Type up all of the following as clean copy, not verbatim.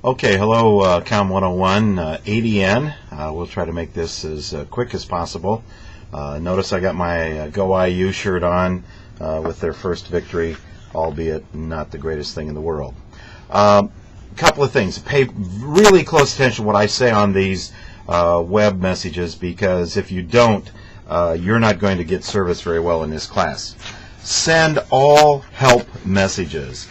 Okay, hello, COMM 101 ADN. We'll try to make this as quick as possible. Notice I got my Go IU shirt on with their first victory, albeit not the greatest thing in the world. Couple of things. Pay really close attention to what I say on these web messages, because if you don't, you're not going to get service very well in this class. Send all help messages.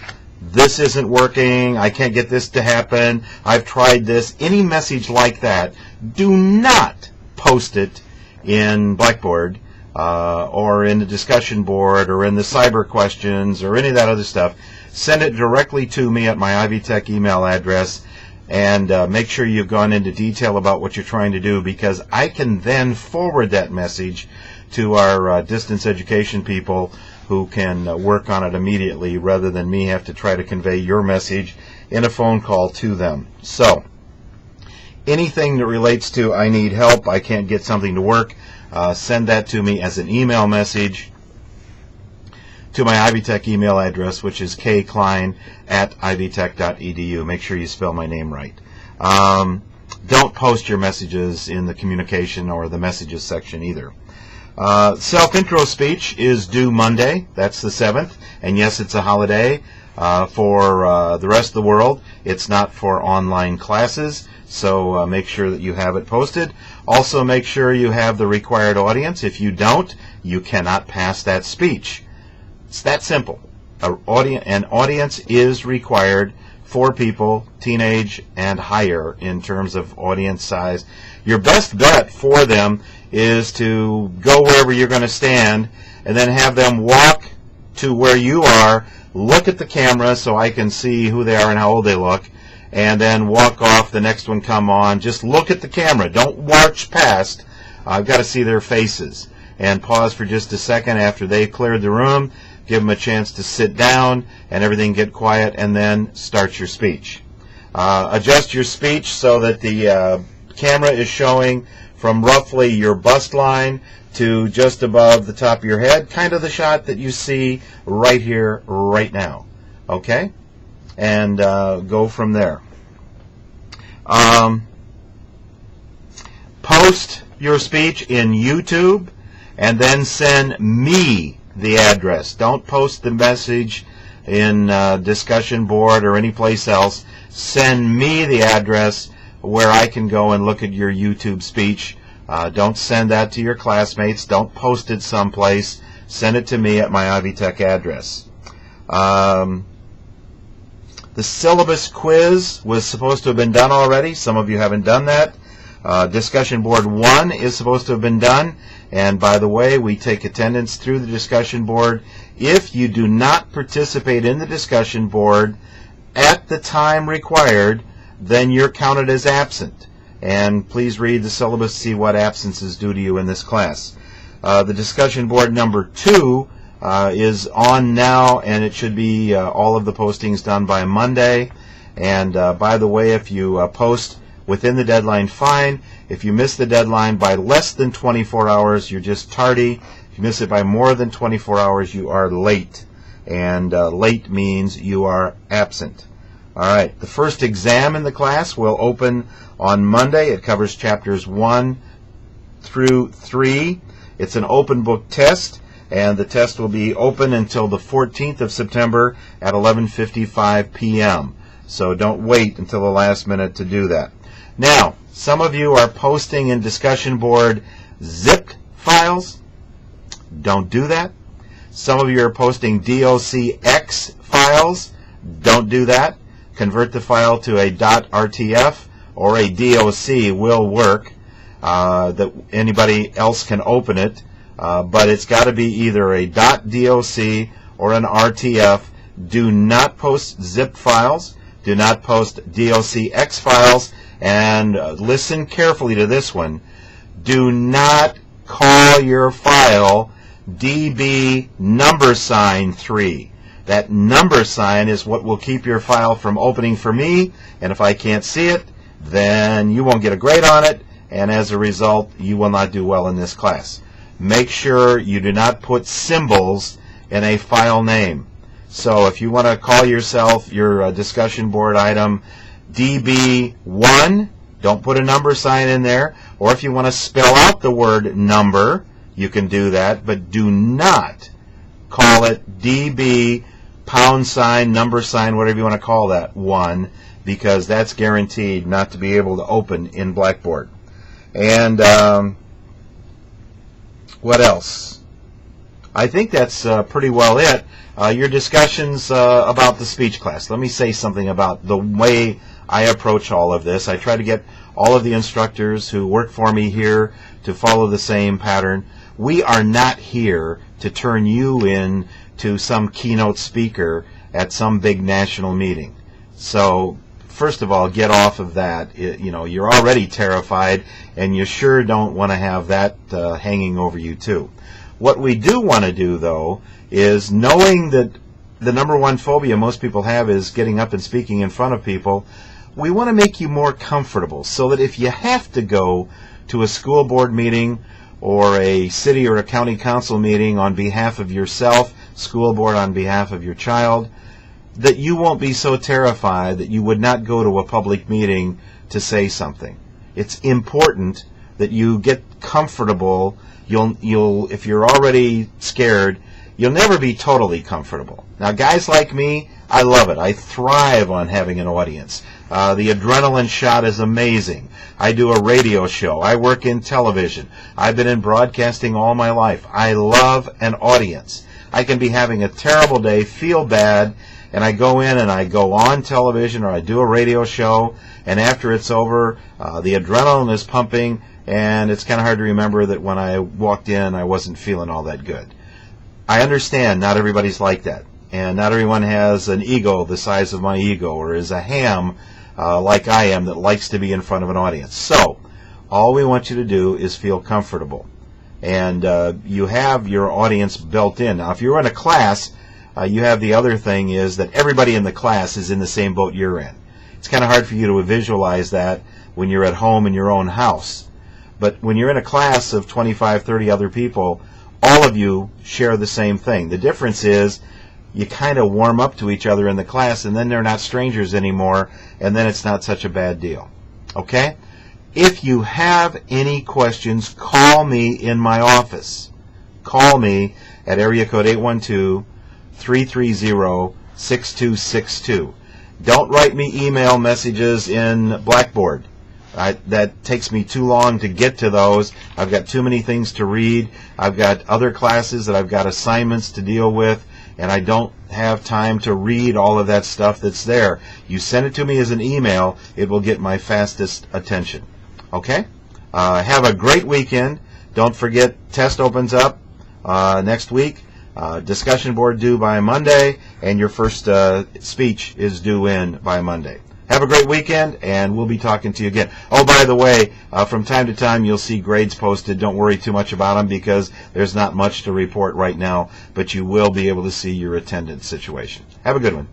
This isn't working, I can't get this to happen, I've tried this. Any message like that, do not post it in Blackboard or in the discussion board or in the cyber questions or any of that other stuff. Send it directly to me at my Ivy Tech email address, and make sure you've gone into detail about what you're trying to do, because I can then forward that message to our distance education people who can work on it immediately, rather than me have to try to convey your message in a phone call to them. So, anything that relates to I need help, I can't get something to work, send that to me as an email message to my Ivy Tech email address, which is kcline@ivytech.edu. Make sure you spell my name right. Don't post your messages in the communication or the messages section either. Self-intro speech is due Monday. That's the 7th. And yes, it's a holiday for the rest of the world. It's not for online classes, so make sure that you have it posted. Also, make sure you have the required audience. If you don't, you cannot pass that speech. It's that simple. An audience is required for people, teenage and higher, in terms of audience size. Your best bet for them is to go wherever you're going to stand and then have them walk to where you are, look at the camera so I can see who they are and how old they look, and then walk off, the next one come on. Just look at the camera. Don't march past. I've got to see their faces. And pause for just a second after they've cleared the room. Give them a chance to sit down and everything get quiet, and then start your speech. Adjust your speech so that the camera is showing from roughly your bust line to just above the top of your head, kind of the shot that you see right here, right now. Okay? And go from there. Post your speech in YouTube and then send me the address. Don't post the message in discussion board or any place else. Send me the address where I can go and look at your YouTube speech. Don't send that to your classmates. Don't post it someplace. Send it to me at my Ivy Tech address. The syllabus quiz was supposed to have been done already. Some of you haven't done that. Discussion board 1 is supposed to have been done. And by the way, we take attendance through the discussion board. If you do not participate in the discussion board at the time required, then you're counted as absent. And please read the syllabus, see what absences do to you in this class. The discussion board number 2 is on now, and it should be all of the postings done by Monday. And by the way, if you post within the deadline, fine. If you miss the deadline by less than 24 hours, you're just tardy. If you miss it by more than 24 hours, you are late. And late means you are absent. All right, the first exam in the class will open on Monday. It covers chapters 1 through 3. It's an open book test, and the test will be open until the 14th of September at 11:55 p.m. So don't wait until the last minute to do that. Now, some of you are posting in discussion board zipped files. Don't do that. Some of you are posting docx files. Don't do that. Convert the file to a .rtf or a doc will work. That anybody else can open it, but it's got to be either a .doc or an rtf. Do not post zip files. Do not post docx files. And listen carefully to this one. Do not call your file DB #3. That number sign is what will keep your file from opening for me, and if I can't see it, then you won't get a grade on it, and as a result, you will not do well in this class. Make sure you do not put symbols in a file name. So if you want to call yourself your discussion board item DB1, don't put a number sign in there. Or if you want to spell out the word number, you can do that, but do not call it DB pound sign, number sign, whatever you want to call that, 1, because that's guaranteed not to be able to open in Blackboard. And what else? I think that's pretty well it. Your discussions about the speech class. Let me say something about the way I approach all of this. I try to get all of the instructors who work for me here to follow the same pattern. We are not here to turn you in to some keynote speaker at some big national meeting. So first of all, get off of that. You're already terrified, and you sure don't want to have that hanging over you too. What we do want to do, though, is knowing that the number one phobia most people have is getting up and speaking in front of people. We want to make you more comfortable so that if you have to go to a school board meeting or a city or a county council meeting on behalf of yourself, school board on behalf of your child, that you won't be so terrified that you would not go to a public meeting to say something. It's important that you get comfortable. You'll if you're already scared, you'll never be totally comfortable. Now, guys like me, I love it. I thrive on having an audience. The adrenaline shot is amazing. I do a radio show. I work in television. I've been in broadcasting all my life. I love an audience. I can be having a terrible day, feel bad, and I go in and I go on television or I do a radio show, and after it's over, the adrenaline is pumping, and it's kind of hard to remember that when I walked in, I wasn't feeling all that good. I understand not everybody's like that, and not everyone has an ego the size of my ego or is a ham like I am that likes to be in front of an audience. So all we want you to do is feel comfortable, and you have your audience built in. Now, if you're in a class, you have the other thing is that everybody in the class is in the same boat you're in. It's kind of hard for you to visualize that when you're at home in your own house. But when you're in a class of 25, 30 other people, all of you share the same thing. The difference is you kind of warm up to each other in the class, and then they're not strangers anymore, and then it's not such a bad deal. Okay? If you have any questions, call me in my office. Call me at area code 812-330-6262. Don't write me email messages in Blackboard. That takes me too long to get to those. I've got too many things to read. I've got other classes that I've got assignments to deal with, and I don't have time to read all of that stuff that's there. You send it to me as an email, it will get my fastest attention. Okay? Have a great weekend. Don't forget, test opens up next week. Discussion board due by Monday, and your first speech is due in by Monday. Have a great weekend, and we'll be talking to you again. Oh, by the way, from time to time you'll see grades posted. Don't worry too much about them because there's not much to report right now, but you will be able to see your attendance situation. Have a good one.